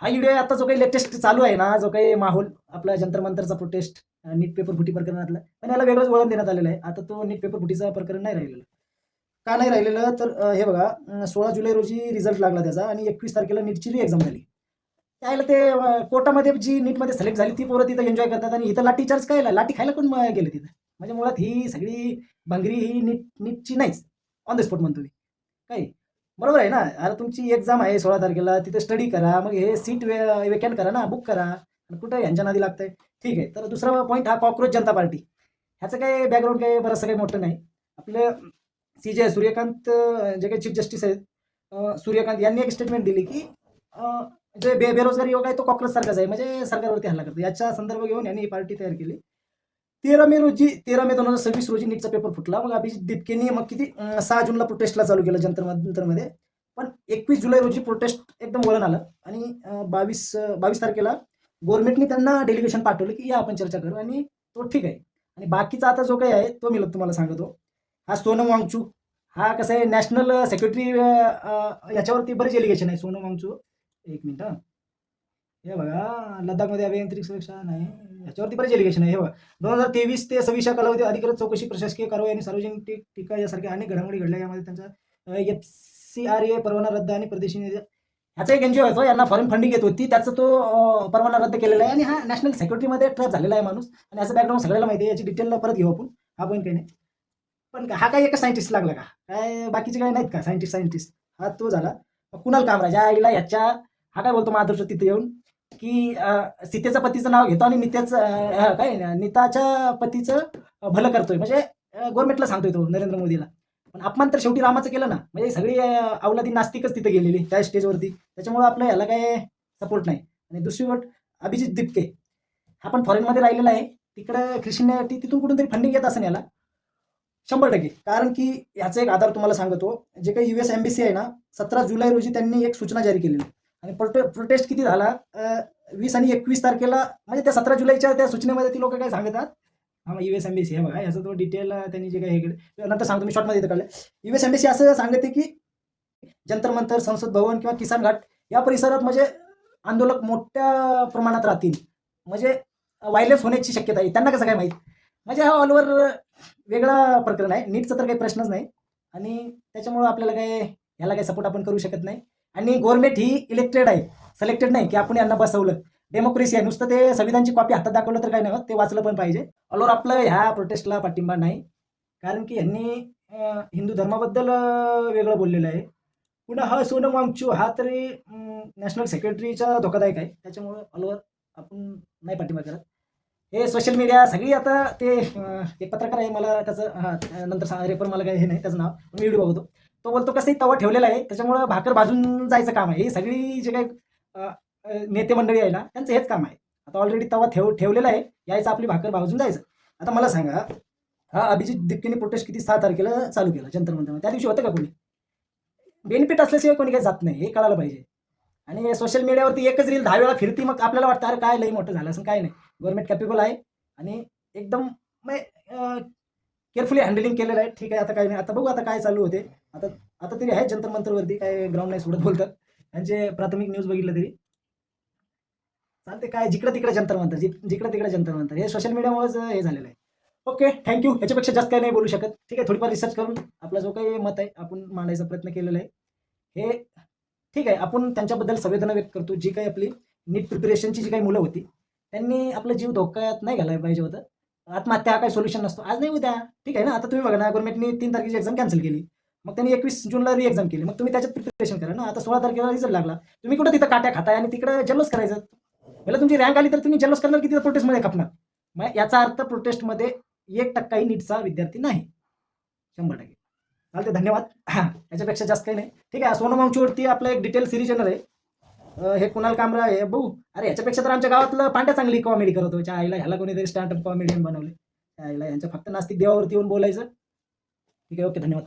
हा व्हिडिओ आता जो काही लेटेस्ट चालू आहे ना, जो काही माहोल आपला जंतर मंतरचा प्रोटेस्ट नीट पेपर फुटी प्रकरणातला, पण याला वेगळंच वळण देण्यात आलेलं आहे. आता तो नीट पेपर फुटीचा प्रकरण नाही राहिलेलं. का नाही राहिलेलं तर हे बघा 16 जुलै रोजी रिझल्ट लागला त्याचा आणि 21 तारखेला नीटची एक्झाम झाली. त्याला ते कोर्टामध्ये जी नीटमध्ये सिलेक्ट झाली ती पोरं तिथं एन्जॉय करतात आणि इथं लाठी चार्ज काय लाठी खायला कोण गेले तिथं. म्हणजे मुळात ही सगळी भंगरी ही नीटची नाहीच. ऑन द स्पॉट म्हणतो मी. काय बरोबर आहे ना? अरे तुमची एक्झाम आहे 16 तारखेला तिथे स्टडी करा. मग हे सीट वेकंट करा ना, बुक करा. आणि कुठं ह्यांच्या नादी लागतंय. ठीक आहे. तर दुसरा पॉईंट हा कॉकरोच जनता पार्टी. ह्याचं काही बॅकग्राऊंड काही बरंचसं काही मोठं नाही. आपलं CJ सूर्यकांत जे काही चीफ जस्टिस आहेत सूर्यकांत यांनी एक स्टेटमेंट दिली की जे बेरोजगारी योग आहे तो कॉकरोच सारखाच आहे. म्हणजे सरकारवरती हल्ला करतो. याचा संदर्भ घेऊन यांनी ही पार्टी तयार केली. 13 मे 2026 रोजी नीटचा पेपर फुटला. मग अभिजित दिपकेनी मग किती 6 जूनला प्रोटेस्टला चालू केलं जंतर मंतरमध्ये. पण 21 जुलै रोजी प्रोटेस्ट एकदम वळण आलं आणि 22 तारखेला गव्हर्नमेंटने त्यांना डेलिगेशन पाठवलं की या आपण चर्चा करू आणि तो ठीक आहे. आणि बाकीचा आता जो काही आहे तो मी तुम्हाला सांगतो. हा सोनम वांगचूक हा कसं आहे नॅशनल सेक्रेटरी याच्यावरती बरेच एलिगेशन आहे. सोनम वांगचूक एक मिनिट हे बघा लडाखमध्ये अभियांत्रिक सुरक्षा नाही याच्यावरती बरेच एलिगेशन आहे. हे बघा 2023 ते 26 या कालावधी अधिकृत चौकशी प्रशासकीय कारवाई आणि सार्वजनिक टीका यासारख्या अनेक घडामोडी घडल्या. यामध्ये त्यांचा FCRA परवाना रद्द आणि परदेशी ह्याचा एक एनजीओ होतो यांना फॉरेन फंडिंग येत होती त्याचा तो परवाना रद्द केलेला आहे आणि हा नॅशनल सेक्युरिटीमध्ये ट्रॅप झालेला आहे माणूस आणि याचं बॅकग्राऊंड सगळ्याला माहिती आहे. याची डिटेल परत घेऊ आपण. हा पॉईंट काही नाही. पण हा काही एकच सायंटिस्ट लागला का काय बाकीचे काही नाहीत का सायंटिस्ट हा तो झाला. कुणाल कामराज आईला याच्या हा काय बोलतो महादर्श तिथे येऊन की सीतेच्या पतीचं नाव घेतो आणि नीताच्या पतीचं भलं करतोय. म्हणजे गव्हर्नमेंटला सांगतोय तो नरेंद्र मोदीला. पण अपमान तर शेवटी रामाचं केलं ना. म्हणजे सगळी अवलादी नास्तिकच तिथे गेलेली त्या स्टेजवरती. त्याच्यामुळे आपलं याला काय सपोर्ट नाही. आणि दुसरी गोष्ट अभिजित दिपके हा पण फॉरेनमध्ये राहिलेला आहे. तिकडं ख्रिश्चनिटी तिथून कुठून तरी फंडिंग येत असेल याला 100%. कारण की याचा एक आधार तुम्हाला सांगतो. जे काही US एम्बेसी आहे ना 17 जुलै रोजी त्यांनी एक सूचना जारी केलेली आणि प्रोटेस्ट किती झाला 20 आणि 21 तारखेला. म्हणजे त्या 17 जुलैच्या त्या सूचनेमध्ये ती लोक काय सांगतात हा US एम्बेसी आहे बघा याचं तो डिटेल त्यांनी जे काही हे केलं नंतर सांगतो मी शॉर्टमध्ये इथं काढलं. US एम्बेसी असं सांगते की जंतर मंतर संसद भवन किंवा किसान घाट या परिसरात म्हणजे आंदोलक मोठ्या प्रमाणात राहतील. म्हणजे व्हायलेन्स होण्याची शक्यता आहे. त्यांना कसं काय माहीत. म्हणजे हा ऑल ओव्हर वेगळा प्रकरण आहे. नीटचा तर काही प्रश्नच नाही आणि त्याच्यामुळं आपल्याला काय ह्याला काही सपोर्ट आपण करू शकत नाही. आणि गव्हर्नमेंट ही इलेक्टेड आहे सिलेक्टेड नाही की आपण यांना बसवलं. डेमोक्रेसी आहे. नुसतं ते संविधानची कॉपी हातात दाखवलं तर काय नाही होत. ते वाचलं पण पाहिजे. ऑल ओव्हर आपलं ह्या प्रोटेस्टला पाठिंबा नाही. कारण की यांनी हिंदू धर्माबद्दल वेगळं बोललेलं आहे. पुन्हा हा सोनम वांगचूक हा तरी नॅशनल सेक्रेटरीचा धोकादायक आहे. त्याच्यामुळं ऑल ओव्हर आपण नाही पाठिंबा करत. हे सोशल मीडिया सगळी आता ते एक पत्रकार आहे मला त्याचं नंतर रेफर मला काही हे नाही त्याचं नाव मी व्हिडिओ बघतो. तो बोलतो कसंही तवा ठेवलेला आहे त्याच्यामुळं भाकर भाजून जायचं काम आहे. ही सगळी जे काही नेते मंडळी आहे ना त्यांचं हेच काम आहे. आता ऑलरेडी तवा ठेवलेला आहे यायचं आपली भाकर भाजून जायचं. आता मला सांगा हा अभिजित दिपकेने प्रोटेस्ट किती 6 तारखेला चालू केला जंतर मंतरमध्ये. त्या दिवशी होतं का कोणी. बेनिफिट असल्याशिवाय कोणी काही जात नाही हे कळायला पाहिजे. आणि सोशल मीडियावरती एकच रील 10 वेळा फिरती मग आपल्याला वाटतं अरे काय लई मोठं झालं असं काय नाही. गव्हर्नमेंट कॅपेबल आहे आणि एकदम केअरफुली हँडलिंग केलेलं आहे. ठीक आहे आता काही नाही. आता बघू आता काय चालू होते. आता आता तरी आहे जंतर मंतरवरती काय ग्राउंड नाही सोडत बोलतात. त्यांचे प्राथमिक न्यूज बघितलं तरी चालते काय जिकडं तिकडे जंतर मंतर जिकडं तिकडे जंतर मंतर हे सोशल मीडियामुळेच हे झालेलं आहे. Okay thank you. याच्यापेक्षा जास्त काही नाही बोलू शकत. ठीक आहे थोडीफार रिसर्च करून आपला जो काही मत आहे आपण मांडायचा प्रयत्न केलेला आहे. हे ठीक आहे आपण त्यांच्याबद्दल संवेदना व्यक्त करतो. जी काही आपली नीट प्रिपरेशनची जी काही मुलं होती त्यांनी आपला जीव धोक्यात नाही घालायला पाहिजे होतं. आत्महत्या हा काही सोल्युशन नसतो. आज नाही उद्या ठीक आहे ना. आता तुम्ही बघा ना गव्हर्नमेंटने 3 तारखेची एक्झाम कॅन्सल केली. मग त्यांनी 21 जूनला री एक्झाम केली. मग तुम्ही त्याच्यात प्रिपरेशन करा ना. आता 16 तारखेला रिझल्ट लागला. तुम्ही कुठं तिथं काट्या खाताय आणि तिकडे जल्लोष करायचं. मला तुमची रँक आली तर तुम्ही जल्लोष करणार की तिथं प्रोटेस्टमध्ये खपणार. मग याचा अर्थ प्रोटेस्टमध्ये 1%ही नीटचा विद्यार्थी नाही. 100%. चालते धन्यवाद. याच्यापेक्षा जास्त काही नाही. ठीक आहे सोनम वांगचूकवरती आपलं एक डिटेल सिरीज येणार आहे. हे कुणाल कामरा आहे बघू. अरे याच्यापेक्षा तर आमच्या गावातलं पांड्या चांगली कॉमेडी करत होत्या आईला ह्याला कोणीतरी स्टँडअप कॉमेडियन बनवले आईला यांच्या फक्त नास्तिक देवावरती येऊन बोलायचं. ठीक आहे ओके धन्यवाद.